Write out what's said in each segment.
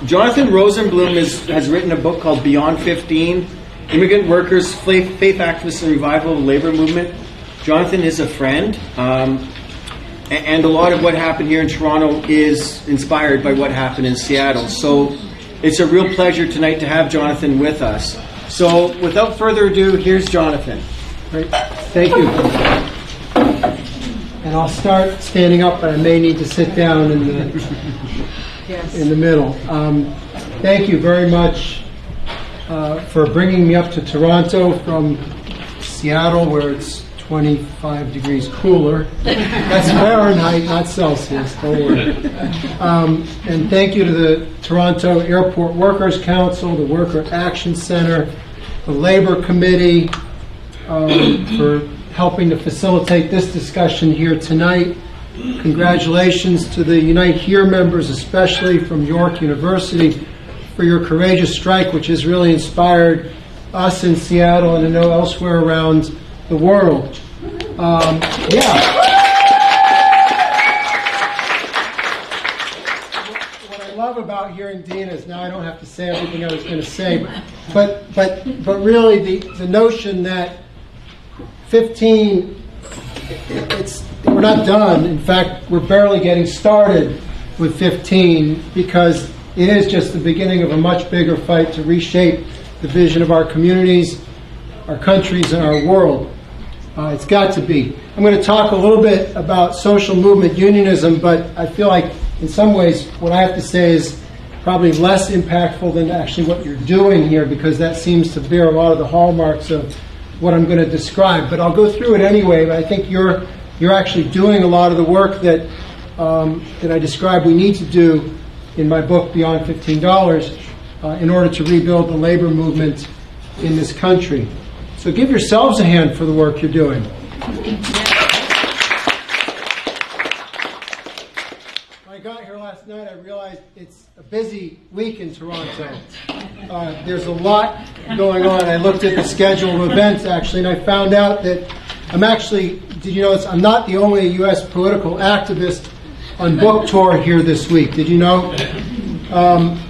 Jonathan Rosenblum has written a book called Beyond 15, Immigrant Workers, Faith Activists and Revival of the Labor Movement. Jonathan is a friend, and a lot of what happened here in Toronto is inspired by what happened in Seattle. So it's a real pleasure tonight to have Jonathan with us. So without further ado, here's Jonathan. Great. Thank you. And I'll start standing up, but I may need to sit down in the middle. Thank you very much for bringing me up to Toronto from Seattle, where it's 25 degrees cooler. That's Fahrenheit, not Celsius. Don't worry. And thank you to the Toronto Airport Workers Council, the Worker Action Center, the Labor Committee, for helping to facilitate this discussion here tonight. Congratulations to the Unite Here members, especially from York University, for your courageous strike, which has really inspired us in Seattle and I know elsewhere around the world. What I love about hearing Dina is now I don't have to say everything I was going to say, but really the notion that 15, we're not done. In fact, we're barely getting started with 15 because it is just the beginning of a much bigger fight to reshape the vision of our communities, our countries, and our world. It's got to be. I'm going to talk a little bit about social movement unionism, but I feel like in some ways what I have to say is probably less impactful than actually what you're doing here, because that seems to bear a lot of the hallmarks of what I'm going to describe. But I'll go through it anyway. But I think you're actually doing a lot of the work that I described we need to do in my book, Beyond $15, in order to rebuild the labor movement in this country. So give yourselves a hand for the work you're doing. When I got here last night, I realized it's a busy week in Toronto. There's a lot going on. I looked at the schedule of events, actually, and I found out that did you notice, I'm not the only U.S. political activist on book tour here this week. Did you know?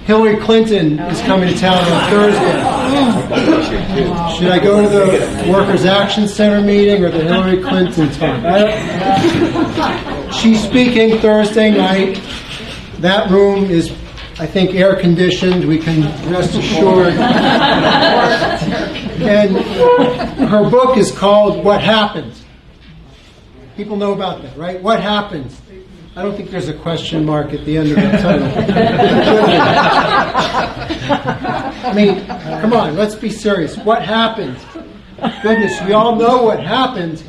Hillary Clinton is coming to town on Thursday. Should I go to the Workers' Action Center meeting or the Hillary Clinton talk? She's speaking Thursday night. That room is, I think, air conditioned. We can rest assured. And her book is called What Happened. People know about that, right? What happened? I don't think there's a question mark at the end of the title. I mean, come on, let's be serious. What happened? Goodness, we all know what happened.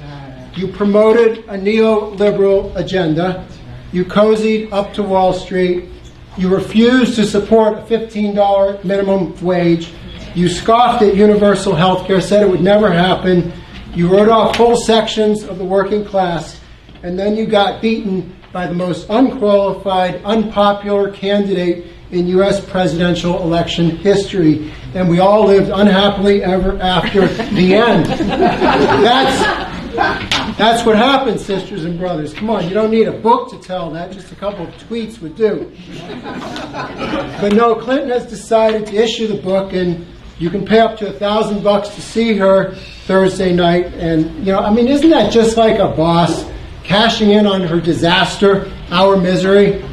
You promoted a neoliberal agenda. You cozied up to Wall Street. You refused to support a $15 minimum wage. You scoffed at universal health care, said it would never happen. You wrote off whole sections of the working class, and then you got beaten by the most unqualified, unpopular candidate in U.S. presidential election history. And we all lived unhappily ever after the end. That's what happened, sisters and brothers. Come on, you don't need a book to tell that. Just a couple of tweets would do. But no, Clinton has decided to issue the book, and you can pay up to $1,000 to see her Thursday night. And, isn't that just like a boss cashing in on her disaster, our misery?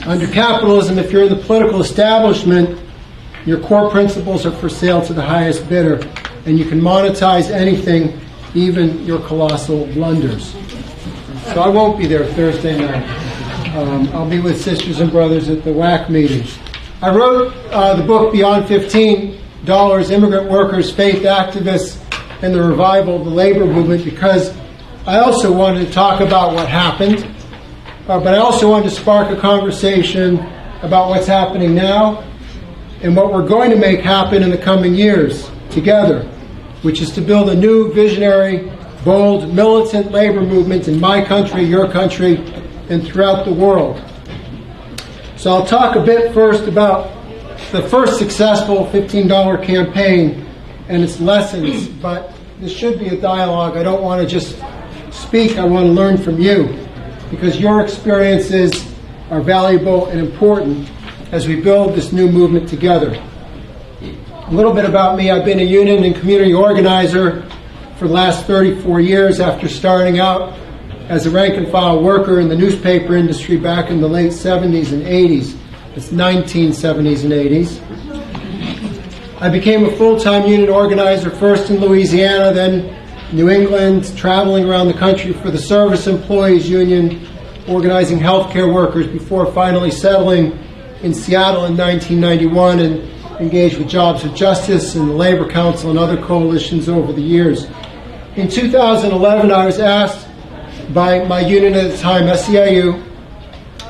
Under capitalism, if you're in the political establishment, your core principles are for sale to the highest bidder, and you can monetize anything, even your colossal blunders. So I won't be there Thursday night. I'll be with sisters and brothers at the WAC meeting. I wrote the book Beyond $15, Immigrant Workers, Faith Activists, and the Revival of the Labor Movement, because I also wanted to talk about what happened, but I also wanted to spark a conversation about what's happening now and what we're going to make happen in the coming years together, which is to build a new, visionary, bold, militant labor movement in my country, your country, and throughout the world. So I'll talk a bit first about the first successful $15 campaign and its lessons, but this should be a dialogue. I don't want to just speak, I want to learn from you, because your experiences are valuable and important. as we build this new movement together. A little bit about me. I've been a union and community organizer for the last 34 years after starting out as a rank-and-file worker in the newspaper industry back in the late 70s and 80s. It's 1970s and 80s. I became a full-time union organizer first in Louisiana, then New England, traveling around the country for the Service Employees Union, organizing healthcare workers before finally settling in Seattle in 1991 and engaged with Jobs with Justice and the Labor Council and other coalitions over the years. In 2011, I was asked by my union at the time, SEIU,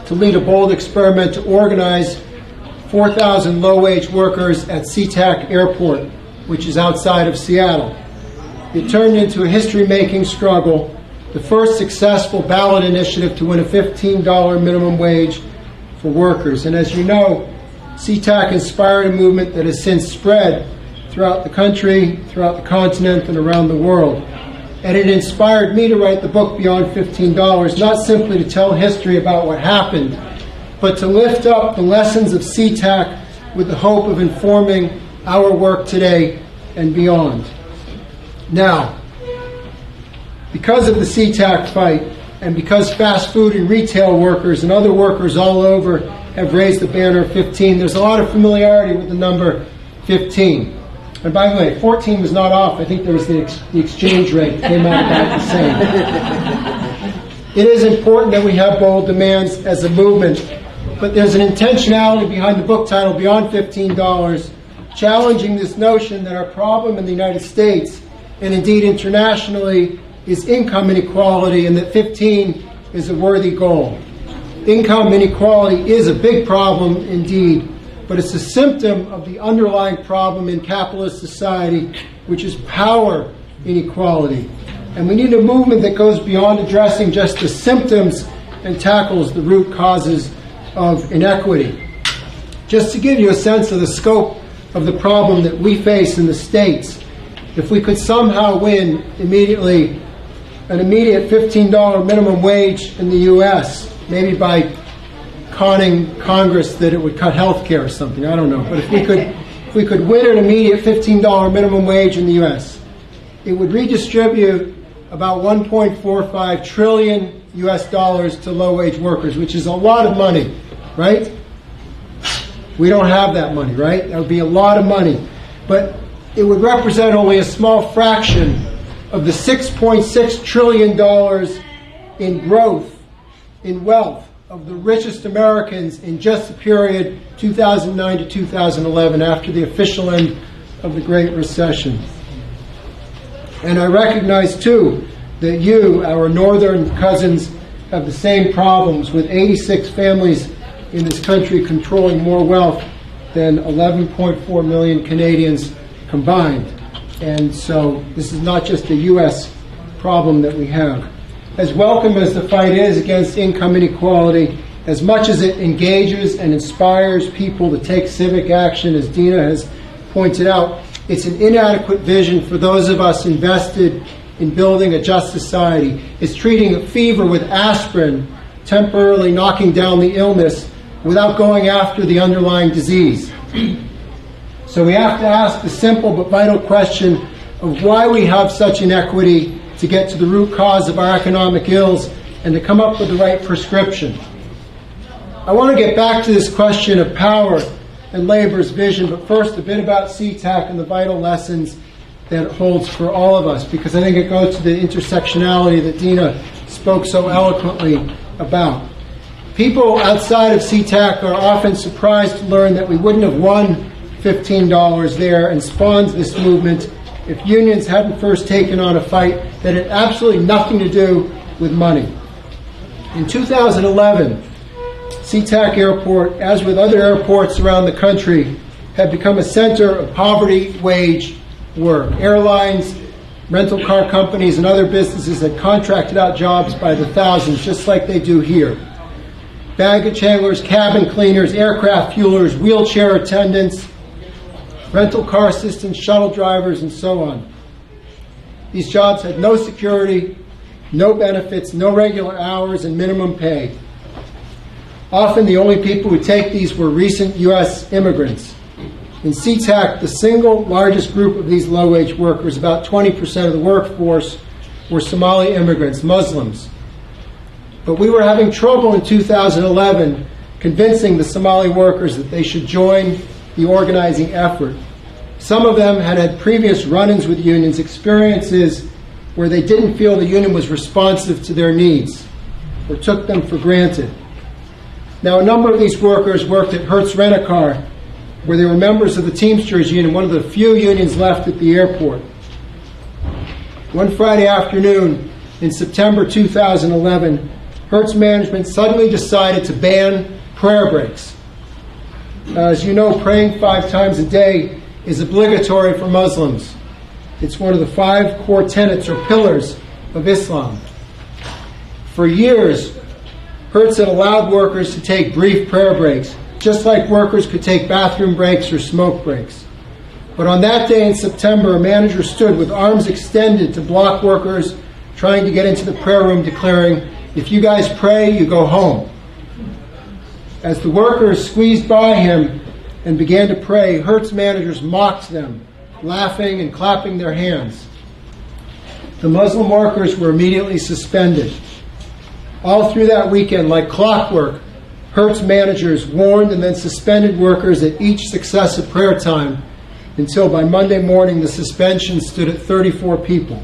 to lead a bold experiment to organize 4,000 low-wage workers at SeaTac Airport, which is outside of Seattle. It turned into a history-making struggle, the first successful ballot initiative to win a $15 minimum wage for workers. And as you know, SeaTac inspired a movement that has since spread throughout the country, throughout the continent, and around the world. And it inspired me to write the book Beyond $15, not simply to tell history about what happened, but to lift up the lessons of SeaTac with the hope of informing our work today and beyond. Now, because of the SeaTac fight, and because fast food and retail workers and other workers all over have raised the banner of 15, there's a lot of familiarity with the number 15. And by the way, 14 was not off. I think there was the exchange rate came out about the same. It is important that we have bold demands as a movement, but there's an intentionality behind the book title, Beyond $15, challenging this notion that our problem in the United States, and indeed internationally, is income inequality, and that 15 is a worthy goal. Income inequality is a big problem indeed, but it's a symptom of the underlying problem in capitalist society, which is power inequality. And we need a movement that goes beyond addressing just the symptoms and tackles the root causes of inequity. Just to give you a sense of the scope of the problem that we face in the States, if we could somehow win an immediate $15 minimum wage in the U.S., maybe by conning Congress that it would cut health care or something, I don't know. But if we could win an immediate $15 minimum wage in the U.S., it would redistribute about $1.45 trillion U.S. dollars to low-wage workers, which is a lot of money, right? We don't have that money, right? That would be a lot of money. But it would represent only a small fraction of the $6.6 trillion in growth, in wealth, of the richest Americans in just the period 2009 to 2011, after the official end of the Great Recession. And I recognize, too, that you, our northern cousins, have the same problems, with 86 families in this country controlling more wealth than 11.4 million Canadians combined. And so this is not just a U.S. problem that we have. As welcome as the fight is against income inequality, as much as it engages and inspires people to take civic action, as Dina has pointed out, it's an inadequate vision for those of us invested in building a just society. It's treating a fever with aspirin, temporarily knocking down the illness without going after the underlying disease. So we have to ask the simple but vital question of why we have such inequity, to get to the root cause of our economic ills, and to come up with the right prescription. I want to get back to this question of power and labor's vision, but first a bit about SeaTac and the vital lessons that it holds for all of us, because I think it goes to the intersectionality that Dina spoke so eloquently about. People outside of SeaTac are often surprised to learn that we wouldn't have won $15 there and spawned this movement if unions hadn't first taken on a fight that had absolutely nothing to do with money. In 2011, SeaTac Airport, as with other airports around the country, had become a center of poverty wage work. Airlines, rental car companies, and other businesses had contracted out jobs by the thousands, just like they do here. Baggage handlers, cabin cleaners, aircraft fuelers, wheelchair attendants, rental car assistants, shuttle drivers, and so on. These jobs had no security, no benefits, no regular hours, and minimum pay. Often the only people who take these were recent U.S. immigrants. In SeaTac, the single largest group of these low-wage workers, about 20% of the workforce, were Somali immigrants, Muslims. But we were having trouble in 2011 convincing the Somali workers that they should join the organizing effort. Some of them had had previous run-ins with unions, experiences where they didn't feel the union was responsive to their needs or took them for granted. Now, a number of these workers worked at Hertz Rent-A-Car, where they were members of the Teamsters Union, one of the few unions left at the airport. One Friday afternoon in September 2011, Hertz management suddenly decided to ban prayer breaks. As you know, praying 5 times a day is obligatory for Muslims. It's one of the 5 core tenets or pillars of Islam. For years, Hertz had allowed workers to take brief prayer breaks, just like workers could take bathroom breaks or smoke breaks. But on that day in September, a manager stood with arms extended to block workers trying to get into the prayer room, declaring, "If you guys pray, you go home." As the workers squeezed by him and began to pray, Hertz managers mocked them, laughing and clapping their hands. The Muslim workers were immediately suspended. All through that weekend, like clockwork, Hertz managers warned and then suspended workers at each successive prayer time until by Monday morning the suspension stood at 34 people.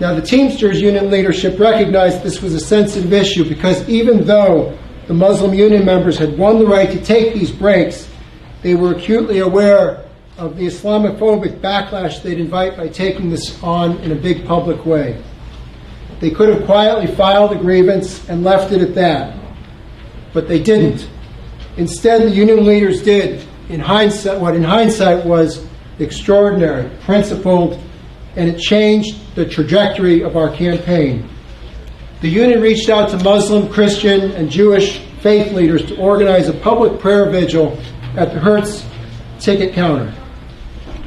Now, the Teamsters Union leadership recognized this was a sensitive issue because even though the Muslim union members had won the right to take these breaks, they were acutely aware of the Islamophobic backlash they'd invite by taking this on in a big public way. They could have quietly filed a grievance and left it at that, but they didn't. Instead, the union leaders did, in hindsight, what in hindsight was extraordinary, principled, and it changed the trajectory of our campaign. The union reached out to Muslim, Christian, and Jewish faith leaders to organize a public prayer vigil at the Hertz ticket counter.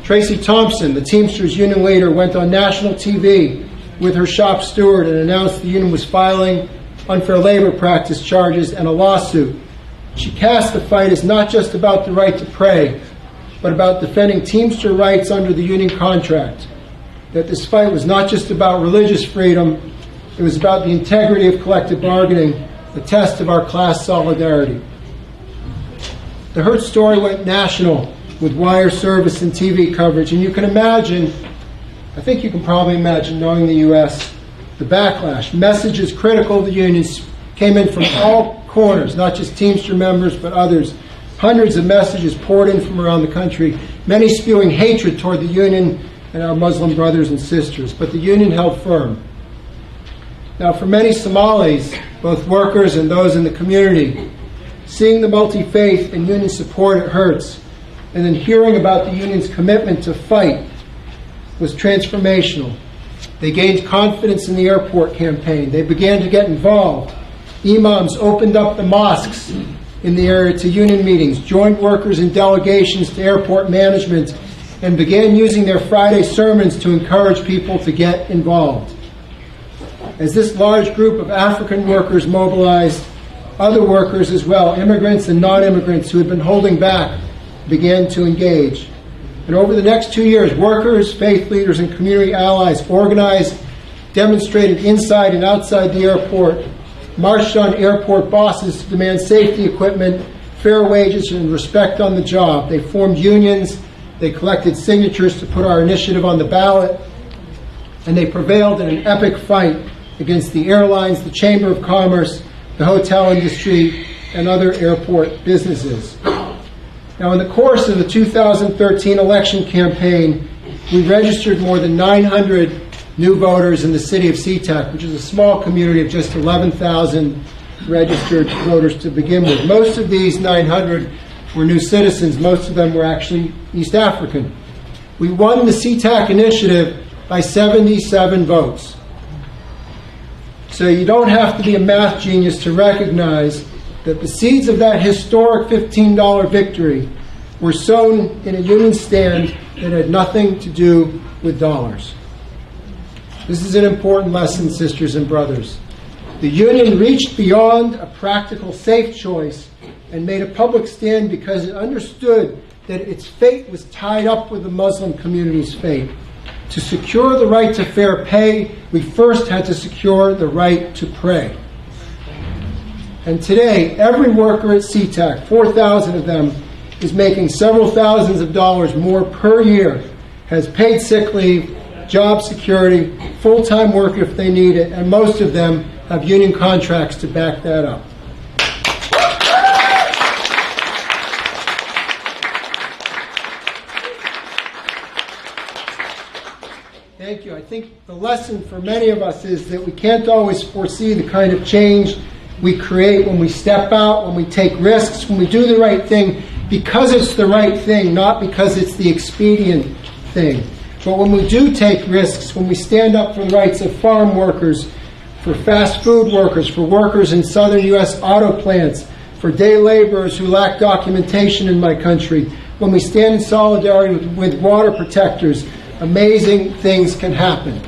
Tracy Thompson, the Teamsters union leader, went on national TV with her shop steward and announced the union was filing unfair labor practice charges and a lawsuit. She cast the fight as not just about the right to pray, but about defending Teamster rights under the union contract. That this fight was not just about religious freedom, it was about the integrity of collective bargaining, the test of our class solidarity. The Hertz story went national with wire service and TV coverage, and you can imagine, I think you can probably imagine, knowing the U.S., the backlash. Messages critical of the unions came in from all corners, not just Teamster members, but others. Hundreds of messages poured in from around the country, many spewing hatred toward the union and our Muslim brothers and sisters. But the union held firm. Now, for many Somalis, both workers and those in the community, seeing the multi-faith and union support at Hertz, and then hearing about the union's commitment to fight, was transformational. They gained confidence in the airport campaign. They began to get involved. Imams opened up the mosques in the area to union meetings, joined workers in delegations to airport management, and began using their Friday sermons to encourage people to get involved. As this large group of African workers mobilized, other workers as well, immigrants and non-immigrants who had been holding back, began to engage. And over the next 2 years, workers, faith leaders, and community allies organized, demonstrated inside and outside the airport, marched on airport bosses to demand safety equipment, fair wages, and respect on the job. They formed unions, they collected signatures to put our initiative on the ballot, and they prevailed in an epic fight against the airlines, the Chamber of Commerce, the hotel industry, and other airport businesses. Now, in the course of the 2013 election campaign, we registered more than 900 new voters in the city of SeaTac, which is a small community of just 11,000 registered voters to begin with. Most of these 900 were new citizens. Most of them were actually East African. We won the SeaTac initiative by 77 votes. So you don't have to be a math genius to recognize that the seeds of that historic $15 victory were sown in a union stand that had nothing to do with dollars. This is an important lesson, sisters and brothers. The union reached beyond a practical safe choice and made a public stand because it understood that its fate was tied up with the Muslim community's fate. To secure the right to fair pay, we first had to secure the right to pray. And today, every worker at SeaTac, 4,000 of them, is making several thousands of dollars more per year, has paid sick leave, job security, full-time work if they need it, and most of them have union contracts to back that up. Thank you. I think the lesson for many of us is that we can't always foresee the kind of change we create when we step out, when we take risks, when we do the right thing because it's the right thing, not because it's the expedient thing. But when we do take risks, when we stand up for the rights of farm workers, for fast food workers, for workers in southern U.S. auto plants, for day laborers who lack documentation in my country, when we stand in solidarity with water protectors, amazing things can happen.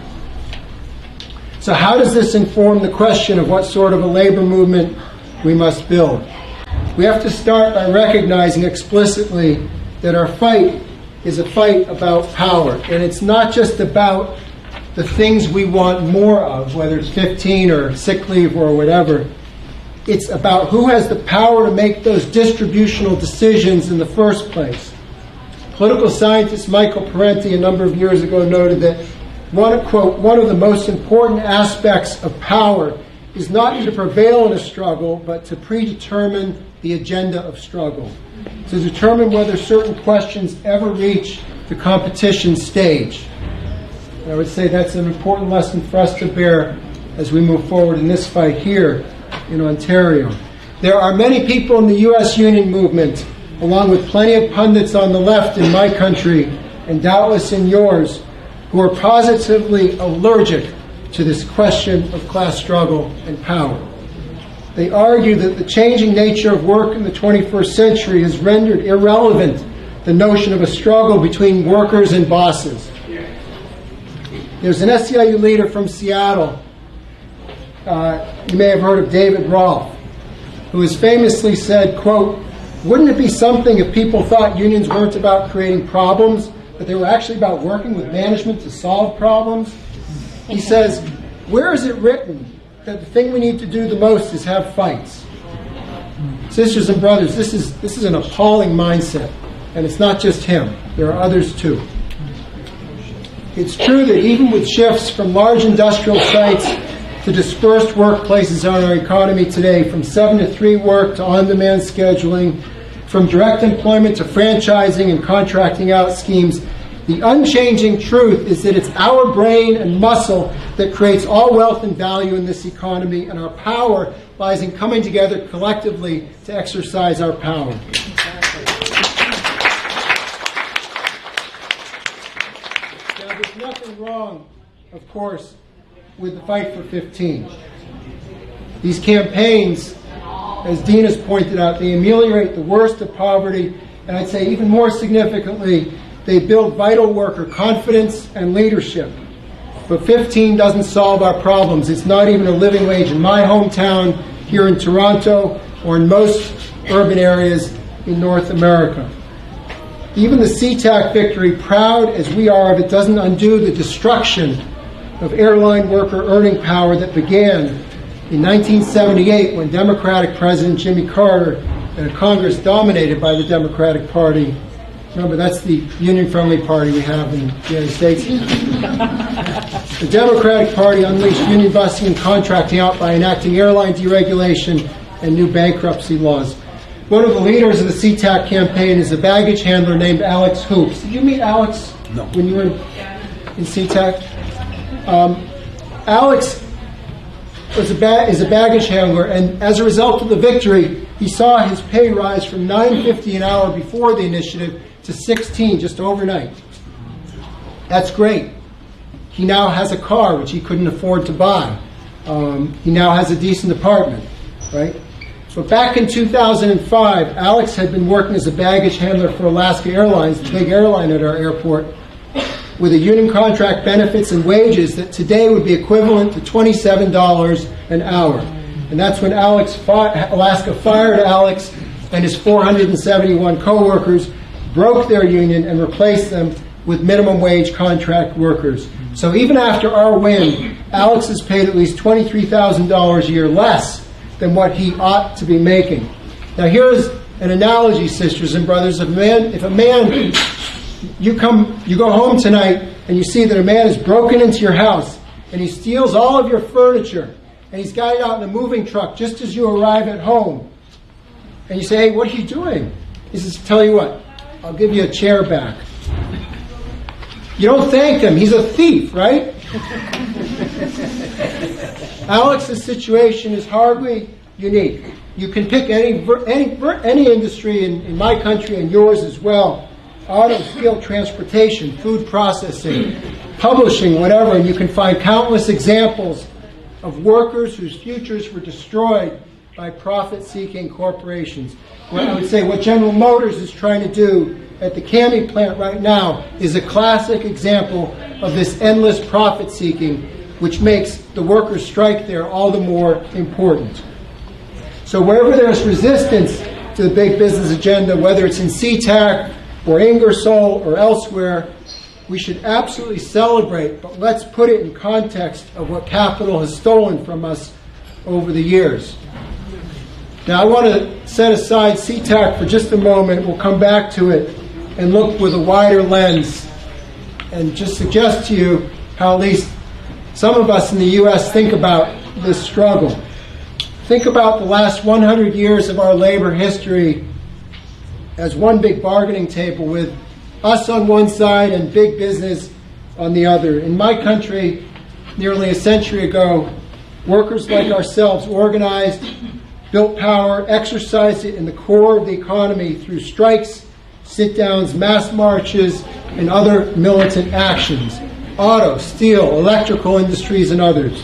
So how does this inform the question of what sort of a labor movement we must build? We have to start by recognizing explicitly that our fight is a fight about power. And it's not just about the things we want more of, whether it's 15 or sick leave or whatever. It's about who has the power to make those distributional decisions in the first place. Political scientist Michael Parenti a number of years ago noted that one of the most important aspects of power is not to prevail in a struggle, but to predetermine the agenda of struggle, to determine whether certain questions ever reach the competition stage. And I would say that's an important lesson for us to bear as we move forward in this fight here in Ontario. There are many people in the U.S. union movement, along with plenty of pundits on the left in my country, and doubtless in yours, who are positively allergic to this question of class struggle and power. They argue that the changing nature of work in the 21st century has rendered irrelevant the notion of a struggle between workers and bosses. There's an SEIU leader from Seattle, you may have heard of David Rolfe, who has famously said, quote, "Wouldn't it be something if people thought unions weren't about creating problems, but they were actually about working with management to solve problems?" He says, "Where is it written that the thing we need to do the most is have fights?" Sisters and brothers, this is an appalling mindset, and it's not just him. There are others too. It's true that even with shifts from large industrial sites to dispersed workplaces in our economy today, from 7 to 3 work to on-demand scheduling, from direct employment to franchising and contracting out schemes, the unchanging truth is that it's our brain and muscle that creates all wealth and value in this economy, and our power lies in coming together collectively to exercise our power. Now, there's nothing wrong, of course, with the fight for 15. These campaigns, as Dean has pointed out, they ameliorate the worst of poverty, and I'd say even more significantly, they build vital worker confidence and leadership. But 15 doesn't solve our problems. It's not even a living wage in my hometown, here in Toronto, or in most urban areas in North America. Even the SeaTac victory, proud as we are of it, doesn't undo the destruction of airline worker earning power that began in 1978 when Democratic President Jimmy Carter and a Congress dominated by the Democratic Party. Remember, that's the union-friendly party we have in the United States. The Democratic Party unleashed union busing and contracting out by enacting airline deregulation and new bankruptcy laws. One of the leaders of the SeaTac campaign is a baggage handler named Alex Hoops. Did you meet Alex when you were in SeaTac? Alex is a baggage handler, and as a result of the victory, he saw his pay rise from $9.50 an hour before the initiative to $16 just overnight. That's great. He now has a car, which he couldn't afford to buy. He now has a decent apartment, right? But back in 2005, Alex had been working as a baggage handler for Alaska Airlines, the big airline at our airport, with a union contract benefits and wages that today would be equivalent to $27 an hour. And that's when Alaska fired Alex and his 471 co-workers, broke their union, and replaced them with minimum wage contract workers. So even after our win, Alex is paid at least $23,000 a year less than what he ought to be making. Now here's an analogy, sisters and brothers. If a man, you go home tonight and you see that a man has broken into your house and he steals all of your furniture and he's got it out in a moving truck just as you arrive at home. And you say, hey, what are you doing? He says, tell you what, I'll give you a chair back. You don't thank him. He's a thief, right? Alex's situation is hardly unique. You can pick any industry in my country and yours as well. Auto, steel, transportation, food processing, publishing, whatever, and you can find countless examples of workers whose futures were destroyed by profit-seeking corporations. Well, I would say what General Motors is trying to do at the Cami plant right now is a classic example of this endless profit-seeking, which makes the workers' strike there all the more important. So wherever there's resistance to the big business agenda, whether it's in SeaTac or Ingersoll or elsewhere, we should absolutely celebrate, but let's put it in context of what capital has stolen from us over the years. Now I want to set aside SeaTac for just a moment. We'll come back to it and look with a wider lens and just suggest to you how at least some of us in the U.S. think about this struggle. Think about the last 100 years of our labor history as one big bargaining table with us on one side and big business on the other. In my country, nearly a century ago, workers like ourselves organized, built power, exercised it in the core of the economy through strikes, sit-downs, mass marches, and other militant actions. Auto, steel, electrical industries, and others.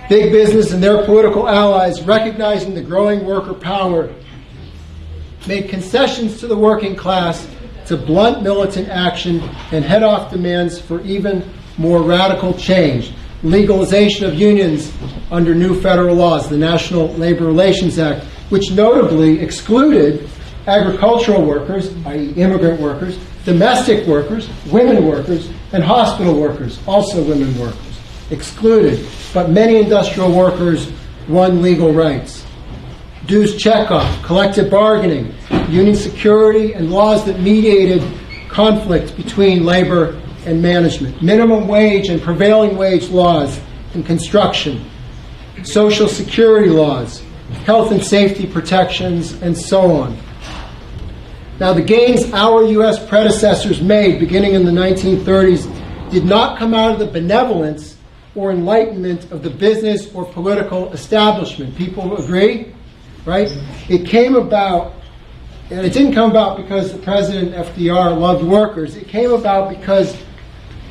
Big business and their political allies, recognizing the growing worker power, made concessions to the working class to blunt militant action and head off demands for even more radical change. Legalization of unions under new federal laws, the National Labor Relations Act, which notably excluded agricultural workers, i.e. immigrant workers, domestic workers, women workers, and hospital workers, also women workers, excluded. But many industrial workers won legal rights. Dues checkoff, collective bargaining, union security, and laws that mediated conflict between labor and management. Minimum wage and prevailing wage laws in construction. Social security laws, health and safety protections, and so on. Now, the gains our U.S. predecessors made beginning in the 1930s did not come out of the benevolence or enlightenment of the business or political establishment. People agree? Right? It came about, and it didn't come about because the President FDR loved workers. It came about because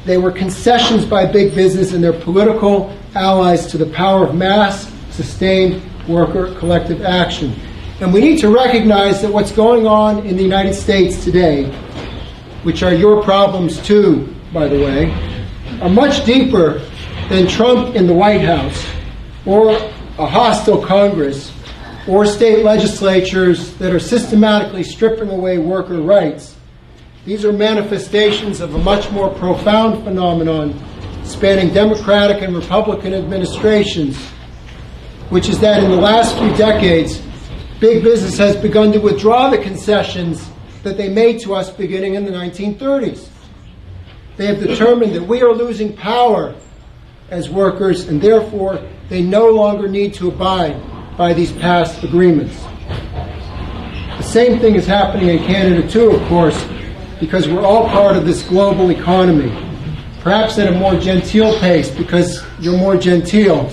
they were concessions by big business and their political allies to the power of mass, sustained worker collective action. And we need to recognize that what's going on in the United States today, which are your problems too, by the way, are much deeper than Trump in the White House, or a hostile Congress, or state legislatures that are systematically stripping away worker rights. These are manifestations of a much more profound phenomenon spanning Democratic and Republican administrations, which is that in the last few decades, big business has begun to withdraw the concessions that they made to us beginning in the 1930s. They have determined that we are losing power as workers, and therefore they no longer need to abide by these past agreements. The same thing is happening in Canada too, of course, because we're all part of this global economy. Perhaps at a more genteel pace, because you're more genteel,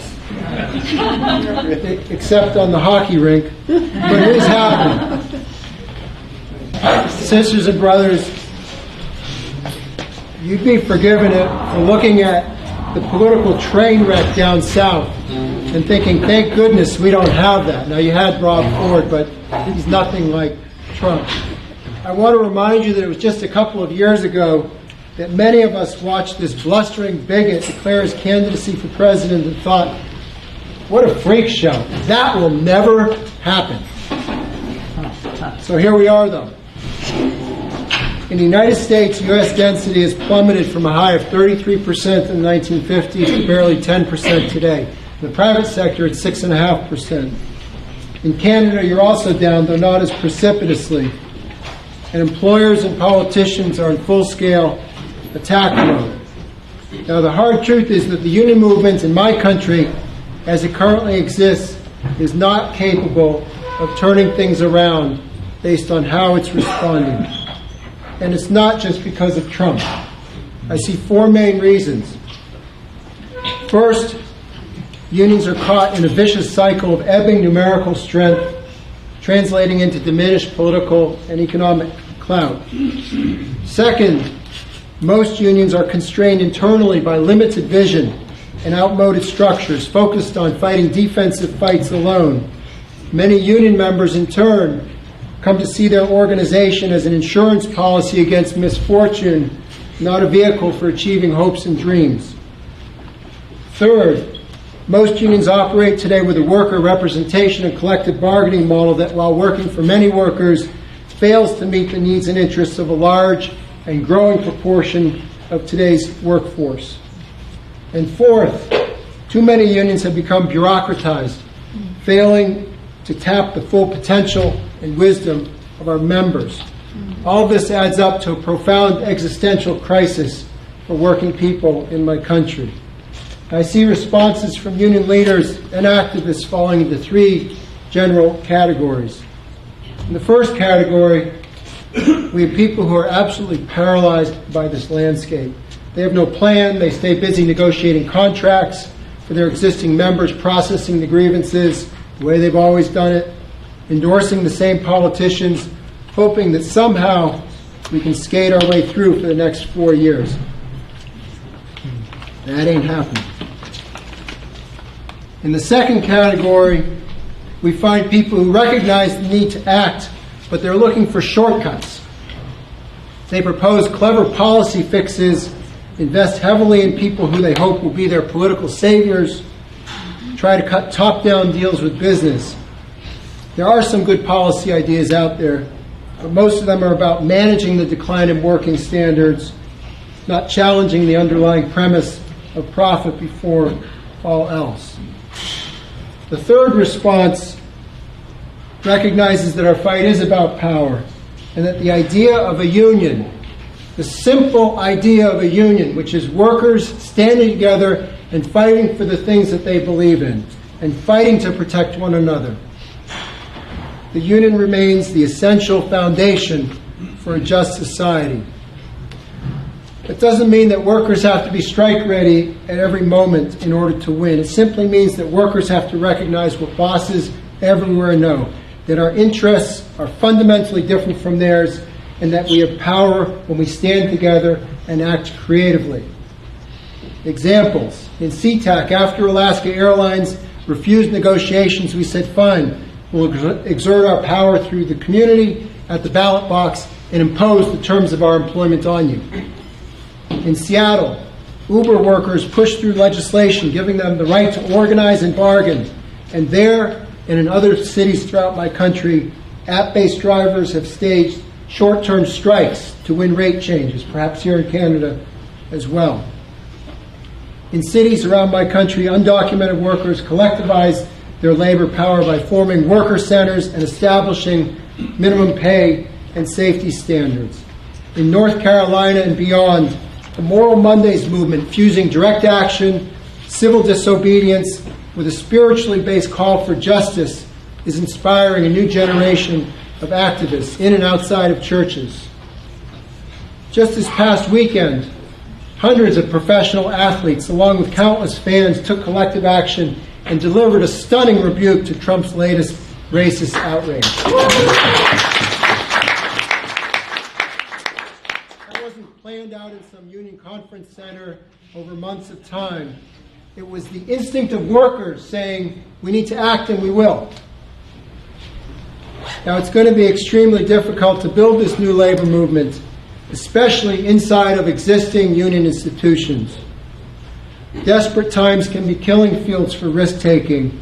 except on the hockey rink, but it is happening. Sisters and brothers, you'd be forgiven for looking at the political train wreck down south and thinking, thank goodness we don't have that. Now, you had Rob Ford, but he's nothing like Trump. I want to remind you that it was just a couple of years ago that many of us watched this blustering bigot declare his candidacy for president and thought, what a freak show. That will never happen. So here we are, though. In the United States, U.S. density has plummeted from a high of 33% in the 1950s to barely 10% today. In the private sector, it's 6.5%. In Canada, you're also down, though not as precipitously. And employers and politicians are in full-scale attack mode. Now, the hard truth is that the union movement in my country, as it currently exists, is not capable of turning things around based on how it's responding. And it's not just because of Trump. I see four main reasons. First, unions are caught in a vicious cycle of ebbing numerical strength, translating into diminished political and economic clout. Second, most unions are constrained internally by limited vision and outmoded structures focused on fighting defensive fights alone. Many union members, in turn, come to see their organization as an insurance policy against misfortune, not a vehicle for achieving hopes and dreams. Third, most unions operate today with a worker representation and collective bargaining model that, while working for many workers, fails to meet the needs and interests of a large and growing proportion of today's workforce. And fourth, too many unions have become bureaucratized, failing to tap the full potential and wisdom of our members. All this adds up to a profound existential crisis for working people in my country. I see responses from union leaders and activists falling into three general categories. In the first category, we have people who are absolutely paralyzed by this landscape. They have no plan. They stay busy negotiating contracts for their existing members, processing the grievances the way they've always done it, endorsing the same politicians, hoping that somehow we can skate our way through for the next 4 years. That ain't happening. In the second category, we find people who recognize the need to act, but they're looking for shortcuts. They propose clever policy fixes, invest heavily in people who they hope will be their political saviors, try to cut top-down deals with business. There are some good policy ideas out there, but most of them are about managing the decline in working standards, not challenging the underlying premise of profit before all else. The third response recognizes that our fight is about power, and that the idea of a union, the simple idea of a union, which is workers standing together and fighting for the things that they believe in, and fighting to protect one another. The union remains the essential foundation for a just society. It doesn't mean that workers have to be strike ready at every moment in order to win. It simply means that workers have to recognize what bosses everywhere know, that our interests are fundamentally different from theirs, and that we have power when we stand together and act creatively. Examples. In SeaTac, after Alaska Airlines refused negotiations, we said, fine, we'll exert our power through the community at the ballot box and impose the terms of our employment on you. In Seattle, Uber workers pushed through legislation giving them the right to organize and bargain. And there, and in other cities throughout my country, app-based drivers have staged short-term strikes to win rate changes, perhaps here in Canada as well. In cities around my country, undocumented workers collectivize their labor power by forming worker centers and establishing minimum pay and safety standards. In North Carolina and beyond, the Moral Mondays movement, fusing direct action, civil disobedience, with a spiritually based call for justice, is inspiring a new generation of activists in and outside of churches. Just this past weekend, hundreds of professional athletes, along with countless fans, took collective action and delivered a stunning rebuke to Trump's latest racist outrage. That wasn't planned out in some union conference center over months of time. It was the instinct of workers saying, we need to act and we will. Now, it's going to be extremely difficult to build this new labor movement, especially inside of existing union institutions. Desperate times can be killing fields for risk-taking,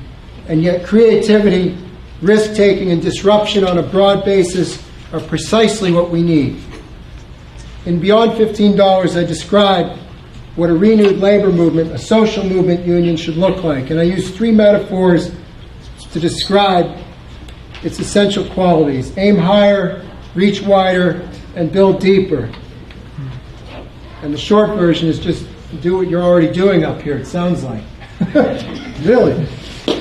and yet creativity, risk-taking, and disruption on a broad basis are precisely what we need. In Beyond $15, I describe what a renewed labor movement, a social movement union should look like. And I use three metaphors to describe its essential qualities: aim higher, reach wider, and build deeper. And the short version is just do what you're already doing up here, it sounds like. Really.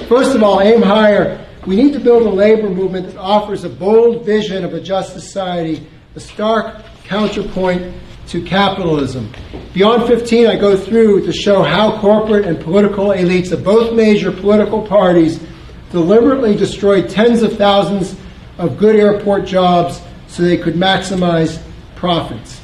First of all, aim higher. We need to build a labor movement that offers a bold vision of a just society, a stark counterpoint to capitalism. Beyond 15, I go through to show how corporate and political elites of both major political parties deliberately destroyed tens of thousands of good airport jobs so they could maximize profits.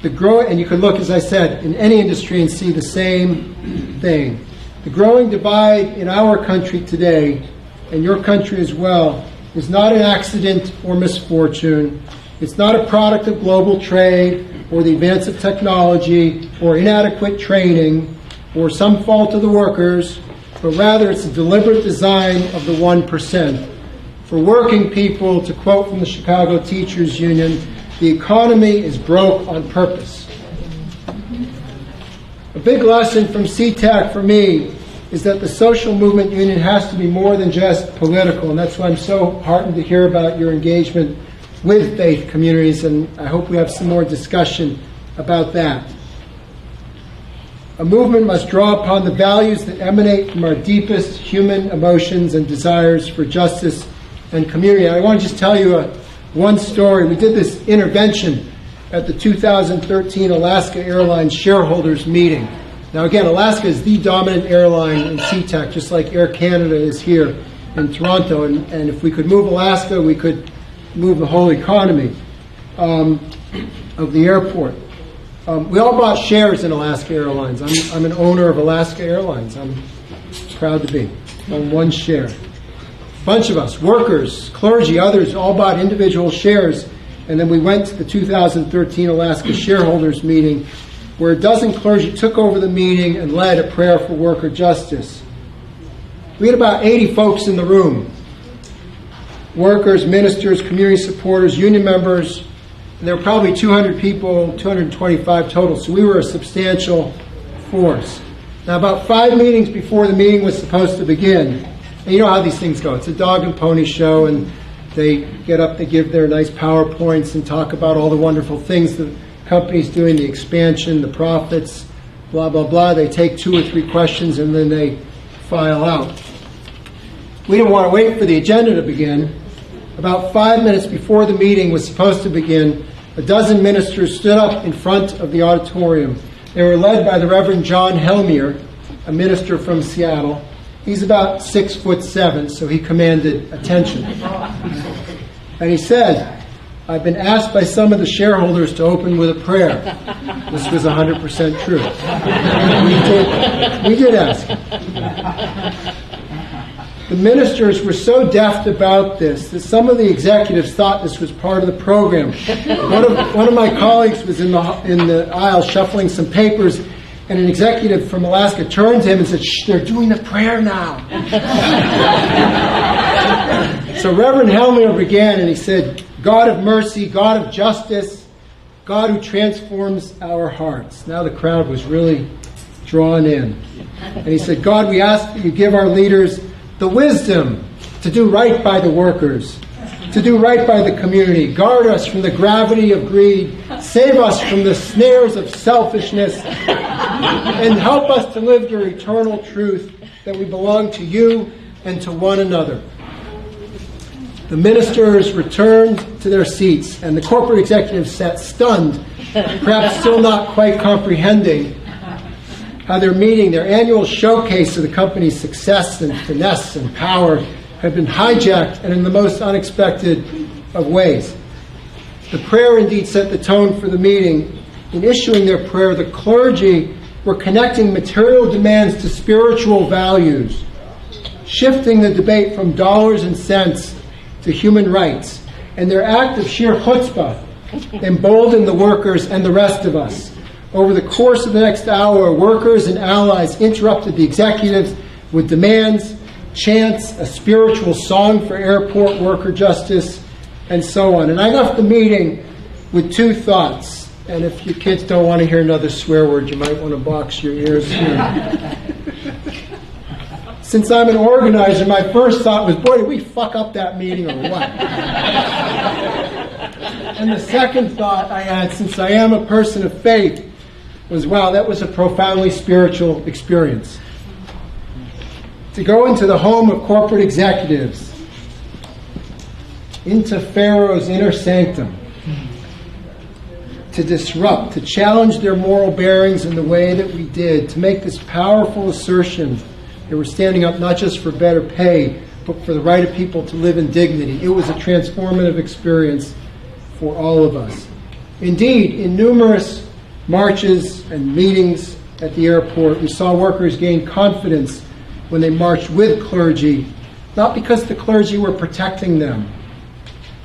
And you could look, as I said, in any industry and see the same thing. The growing divide in our country today, and your country as well, is not an accident or misfortune. It's not a product of global trade or the advance of technology or inadequate training or some fault of the workers, but rather it's a deliberate design of the 1%. For working people, to quote from the Chicago Teachers Union, the economy is broke on purpose. A big lesson from CTAC for me is that the social movement union has to be more than just political, and that's why I'm so heartened to hear about your engagement with faith communities, and I hope we have some more discussion about that. A movement must draw upon the values that emanate from our deepest human emotions and desires for justice and community. I want to just tell you one story. We did this intervention at the 2013 Alaska Airlines shareholders meeting. Now again, Alaska is the dominant airline in SeaTac, just like Air Canada is here in Toronto. And if we could move Alaska, we could move the whole economy of the airport. We all bought shares in Alaska Airlines. I'm an owner of Alaska Airlines. I'm proud to be. On one share. A bunch of us, workers, clergy, others, all bought individual shares. And then we went to the 2013 Alaska shareholders meeting, where a dozen clergy took over the meeting and led a prayer for worker justice. We had about 80 folks in the room. Workers, ministers, community supporters, union members, and there were probably 200 people, 225 total, so we were a substantial force. Now, about 5 meetings before the meeting was supposed to begin, and you know how these things go. It's a dog and pony show, and they get up, they give their nice PowerPoints and talk about all the wonderful things the company's doing, the expansion, the profits, blah, blah, blah. They take 2 or 3 questions, and then they file out. We didn't want to wait for the agenda to begin. About 5 minutes before the meeting was supposed to begin, a dozen ministers stood up in front of the auditorium. They were led by the Reverend John Helmier, a minister from Seattle. He's about 6'7", so he commanded attention. And he said, "I've been asked by some of the shareholders to open with a prayer." This was 100% true. We did ask. The ministers were so deft about this that some of the executives thought this was part of the program. One of my colleagues was in the aisle shuffling some papers, and an executive from Alaska turned to him and said, "Shh, they're doing the prayer now." So Reverend Helmier began, and he said, "God of mercy, God of justice, God who transforms our hearts." Now the crowd was really drawn in. And he said, "God, we ask that you give our leaders the wisdom to do right by the workers, to do right by the community. Guard us from the gravity of greed. Save us from the snares of selfishness. And help us to live your eternal truth that we belong to you and to one another." The ministers returned to their seats, and the corporate executives sat stunned, perhaps still not quite comprehending how their meeting, their annual showcase of the company's success and finesse and power, had been hijacked and in the most unexpected of ways. The prayer indeed set the tone for the meeting. In issuing their prayer, the clergy were connecting material demands to spiritual values, shifting the debate from dollars and cents to human rights. And their act of sheer chutzpah embolden the workers and the rest of us. Over the course of the next hour, workers and allies interrupted the executives with demands, chants, a spiritual song for airport worker justice, and so on. And I left the meeting with two thoughts. And if your kids don't want to hear another swear word, you might want to box your ears here. Since I'm an organizer, my first thought was, boy, did we fuck up that meeting or what? And the second thought I had, since I am a person of faith, was, wow, that was a profoundly spiritual experience. To go into the home of corporate executives, into Pharaoh's inner sanctum, to disrupt, to challenge their moral bearings in the way that we did, to make this powerful assertion that we're standing up not just for better pay, but for the right of people to live in dignity. It was a transformative experience for all of us. Indeed, in numerous marches and meetings at the airport, we saw workers gain confidence when they marched with clergy, not because the clergy were protecting them,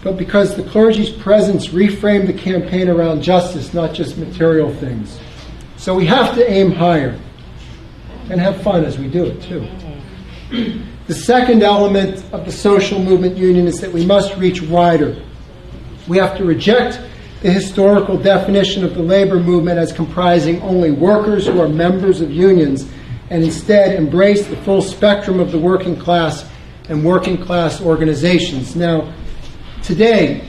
but because the clergy's presence reframed the campaign around justice, not just material things. So we have to aim higher and have fun as we do it too. The second element of the social movement union is that we must reach wider. We have to reject the historical definition of the labor movement as comprising only workers who are members of unions, and instead embrace the full spectrum of the working class and working class organizations. Now, today,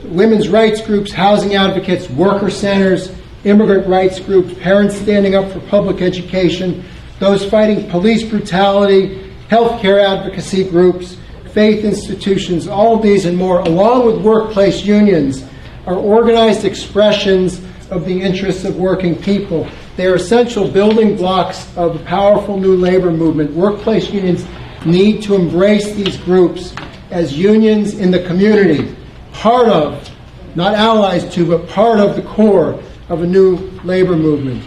women's rights groups, housing advocates, worker centers, immigrant rights groups, parents standing up for public education, those fighting police brutality, healthcare advocacy groups, faith institutions, all of these and more, along with workplace unions, are organized expressions of the interests of working people. They are essential building blocks of a powerful new labor movement. Workplace unions need to embrace these groups as unions in the community, part of, not allies to, but part of the core of a new labor movement.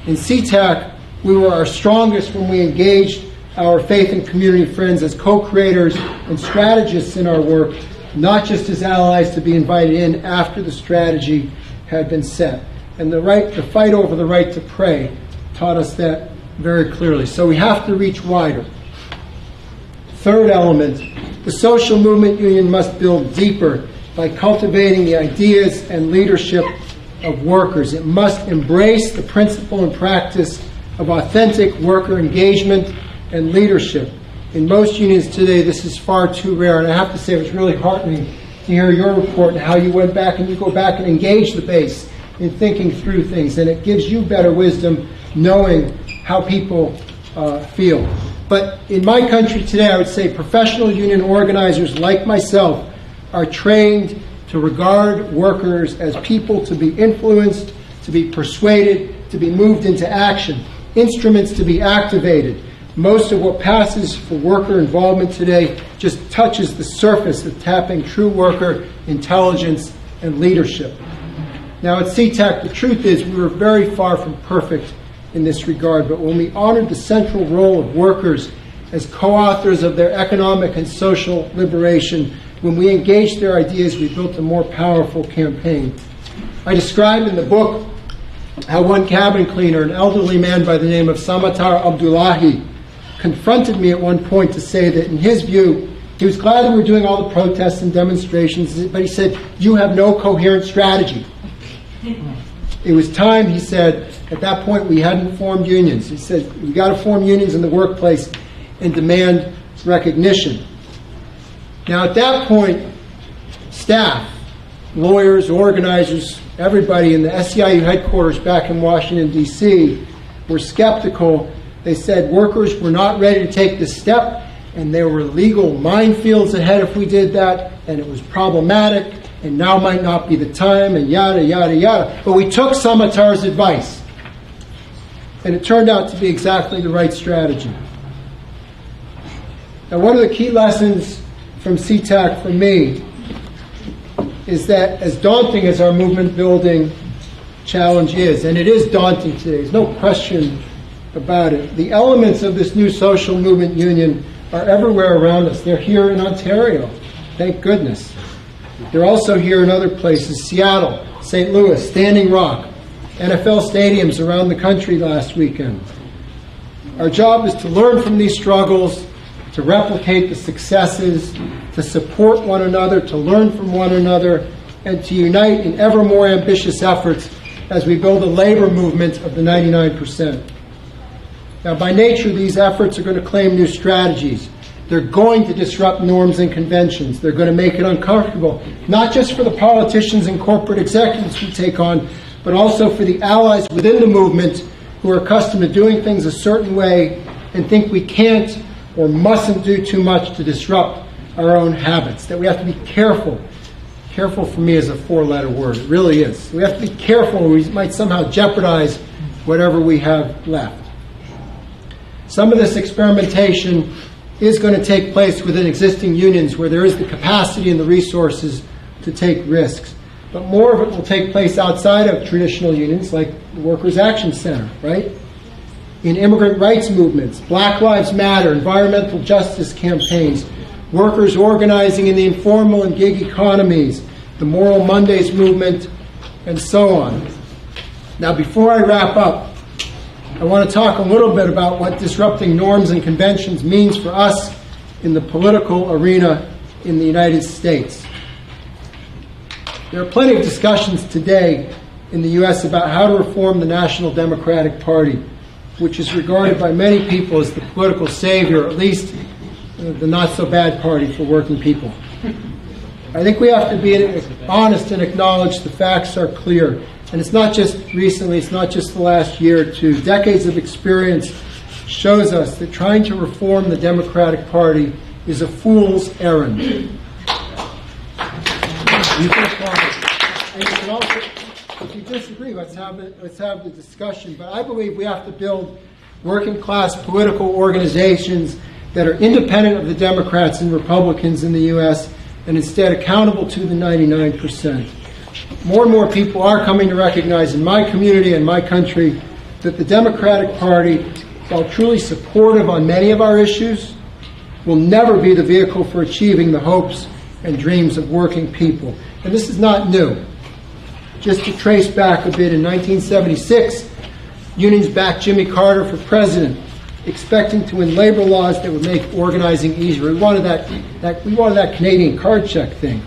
In CTAC, we were our strongest when we engaged our faith and community friends as co-creators and strategists in our work, not just as allies to be invited in after the strategy had been set. And the fight over the right to pray taught us that very clearly. So we have to reach wider. Third element, the social movement union must build deeper by cultivating the ideas and leadership of workers. It must embrace the principle and practice of authentic worker engagement and leadership. In most unions today, this is far too rare, and I have to say it was really heartening to hear your report and how you went back and you go back and engage the base in thinking through things, and it gives you better wisdom knowing how people feel. But in my country today, I would say professional union organizers like myself are trained to regard workers as people to be influenced, to be persuaded, to be moved into action, instruments to be activated. Most of what passes for worker involvement today just touches the surface of tapping true worker intelligence and leadership. Now at CTAC, the truth is we were very far from perfect in this regard, but when we honored the central role of workers as co-authors of their economic and social liberation, when we engaged their ideas, we built a more powerful campaign. I described in the book how one cabin cleaner, an elderly man by the name of Samatar Abdullahi, confronted me at one point to say that in his view, he was glad that we were doing all the protests and demonstrations, but he said, you have no coherent strategy. It was time, he said, at that point we hadn't formed unions. He said, we got to form unions in the workplace and demand recognition. Now at that point, staff, lawyers, organizers, everybody in the SEIU headquarters back in Washington, D.C. were skeptical. They said workers were not ready to take this step, and there were legal minefields ahead if we did that, and it was problematic, and now might not be the time, and yada, yada, yada. But we took Samatar's advice, and it turned out to be exactly the right strategy. Now, one of the key lessons from CTAC for me is that as daunting as our movement building challenge is, and it is daunting today, there's no question about it, the elements of this new social movement union are everywhere around us. They're here in Ontario, thank goodness. They're also here in other places, Seattle, St. Louis, Standing Rock, NFL stadiums around the country last weekend. Our job is to learn from these struggles, to replicate the successes, to support one another, to learn from one another, and to unite in ever more ambitious efforts as we build a labor movement of the 99%. Now, by nature, these efforts are going to claim new strategies. They're going to disrupt norms and conventions. They're going to make it uncomfortable, not just for the politicians and corporate executives we take on, but also for the allies within the movement who are accustomed to doing things a certain way and think we can't or mustn't do too much to disrupt our own habits, that we have to be careful. Careful for me is a four-letter word. It really is. We have to be careful or we might somehow jeopardize whatever we have left. Some of this experimentation is going to take place within existing unions where there is the capacity and the resources to take risks. But more of it will take place outside of traditional unions like the Workers' Action Center, right? In immigrant rights movements, Black Lives Matter, environmental justice campaigns, workers organizing in the informal and gig economies, the Moral Mondays movement, and so on. Now, before I wrap up, I want to talk a little bit about what disrupting norms and conventions means for us in the political arena in the United States. There are plenty of discussions today in the U.S. about how to reform the National Democratic Party, which is regarded by many people as the political savior, or at least the not-so-bad party for working people. I think we have to be honest and acknowledge the facts are clear. And it's not just recently, it's not just the last year or two. Decades of experience shows us that trying to reform the Democratic Party is a fool's errand. You can apply. And you can also, if you disagree, let's have the discussion. But I believe we have to build working-class political organizations that are independent of the Democrats and Republicans in the U.S. and instead accountable to the 99%. More and more people are coming to recognize in my community and my country that the Democratic Party, while truly supportive on many of our issues, will never be the vehicle for achieving the hopes and dreams of working people. And this is not new. Just to trace back a bit, in 1976, unions backed Jimmy Carter for president, expecting to win labor laws that would make organizing easier. We wanted that Canadian card check thing.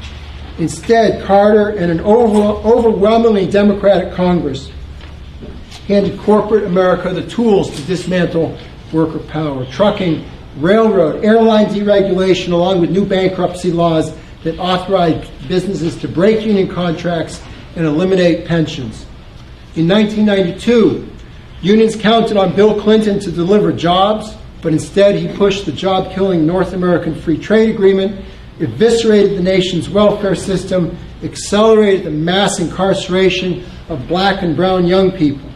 Instead, Carter and an overwhelmingly Democratic Congress handed corporate America the tools to dismantle worker power. Trucking, railroad, airline deregulation, along with new bankruptcy laws that authorized businesses to break union contracts and eliminate pensions. In 1992, unions counted on Bill Clinton to deliver jobs, but instead he pushed the job-killing North American Free Trade Agreement, eviscerated the nation's welfare system, accelerated the mass incarceration of black and brown young people.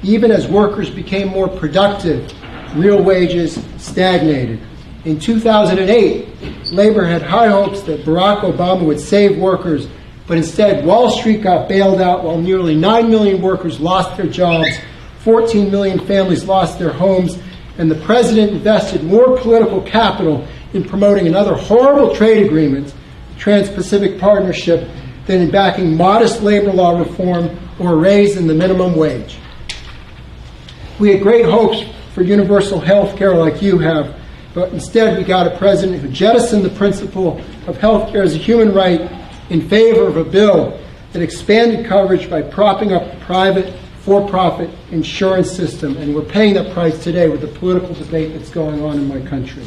Even as workers became more productive, real wages stagnated. In 2008, labor had high hopes that Barack Obama would save workers, but instead Wall Street got bailed out while nearly 9 million workers lost their jobs, 14 million families lost their homes, and the president invested more political capital in promoting another horrible trade agreement, the Trans-Pacific Partnership, than in backing modest labor law reform or a raise in the minimum wage. We had great hopes for universal health care like you have, but instead we got a president who jettisoned the principle of health care as a human right in favor of a bill that expanded coverage by propping up the private, for-profit insurance system, and we're paying that price today with the political debate that's going on in my country.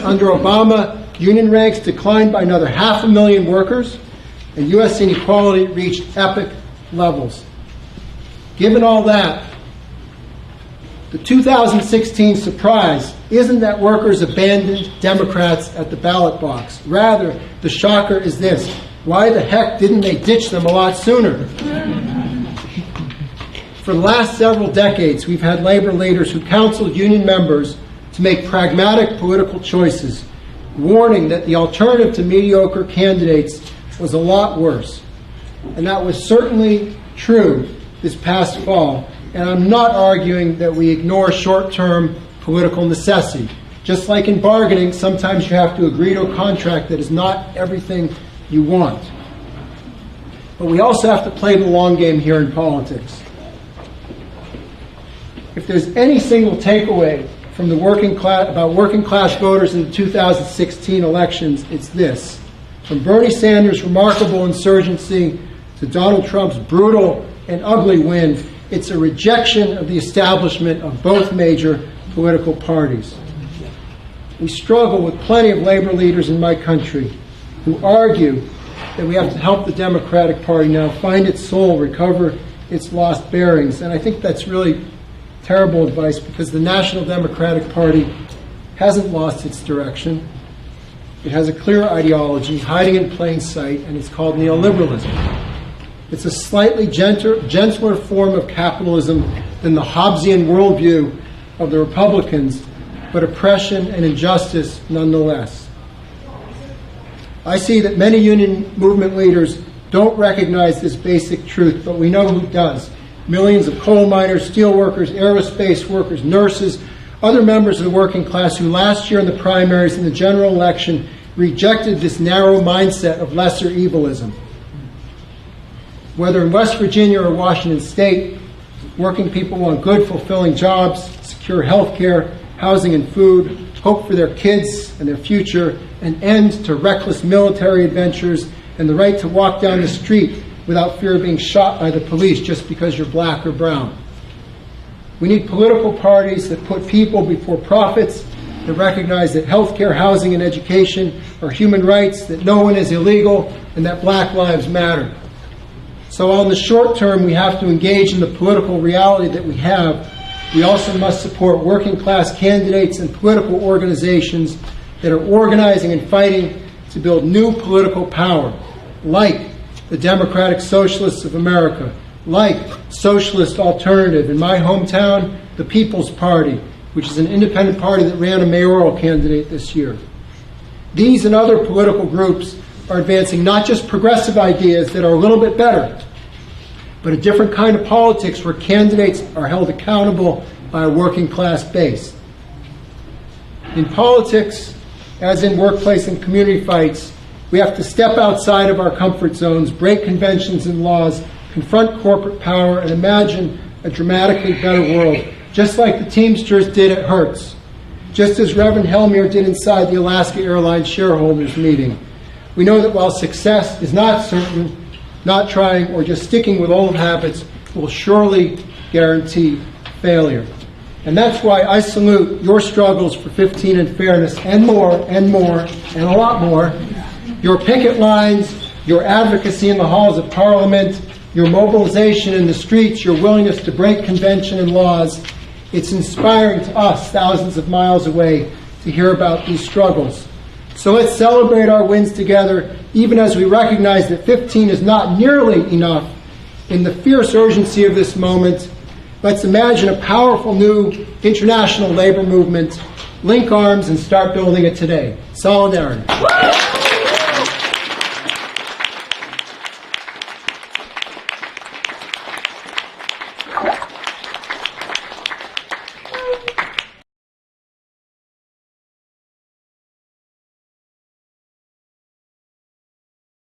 Under Obama, union ranks declined by another 500,000 workers, and U.S. inequality reached epic levels. Given all that, the 2016 surprise isn't that workers abandoned Democrats at the ballot box. Rather, the shocker is this: why the heck didn't they ditch them a lot sooner? For the last several decades, we've had labor leaders who counseled union members to make pragmatic political choices, warning that the alternative to mediocre candidates was a lot worse. And that was certainly true this past fall. And I'm not arguing that we ignore short-term political necessity. Just like in bargaining, sometimes you have to agree to a contract that is not everything you want. But we also have to play the long game here in politics. If there's any single takeaway from the working class voters in the 2016 elections, it's this. From Bernie Sanders' remarkable insurgency to Donald Trump's brutal and ugly win, it's a rejection of the establishment of both major political parties. We struggle with plenty of labor leaders in my country who argue that we have to help the Democratic Party now find its soul, recover its lost bearings. And I think that's really terrible advice, because the National Democratic Party hasn't lost its direction. It has a clear ideology hiding in plain sight, and it's called neoliberalism. It's a slightly gentler form of capitalism than the Hobbesian worldview of the Republicans, but oppression and injustice nonetheless. I see that many union movement leaders don't recognize this basic truth, but we know who does. Millions of coal miners, steel workers, aerospace workers, nurses, other members of the working class who last year in the primaries and the general election rejected this narrow mindset of lesser evilism. Whether in West Virginia or Washington State, working people want good, fulfilling jobs, secure health care, housing and food, hope for their kids and their future, an end to reckless military adventures, and the right to walk down the street without fear of being shot by the police just because you're black or brown. We need political parties that put people before profits, that recognize that health care, housing, and education are human rights, that no one is illegal, and that black lives matter. So while in the short term we have to engage in the political reality that we have, we also must support working class candidates and political organizations that are organizing and fighting to build new political power, like the Democratic Socialists of America, like Socialist Alternative. In my hometown, the People's Party, which is an independent party that ran a mayoral candidate this year. These and other political groups are advancing not just progressive ideas that are a little bit better, but a different kind of politics where candidates are held accountable by a working class base. In politics, as in workplace and community fights, we have to step outside of our comfort zones, break conventions and laws, confront corporate power, and imagine a dramatically better world, just like the Teamsters did at Hertz, just as Reverend Helmier did inside the Alaska Airlines shareholders meeting. We know that while success is not certain, not trying or just sticking with old habits will surely guarantee failure. And that's why I salute your struggles for 15 and fairness, and more, and more, and a lot more. Your picket lines, your advocacy in the halls of Parliament, your mobilization in the streets, your willingness to break convention and laws. It's inspiring to us, thousands of miles away, to hear about these struggles. So let's celebrate our wins together, even as we recognize that 15 is not nearly enough. In the fierce urgency of this moment, let's imagine a powerful new international labor movement, link arms, and start building it today. Solidarity.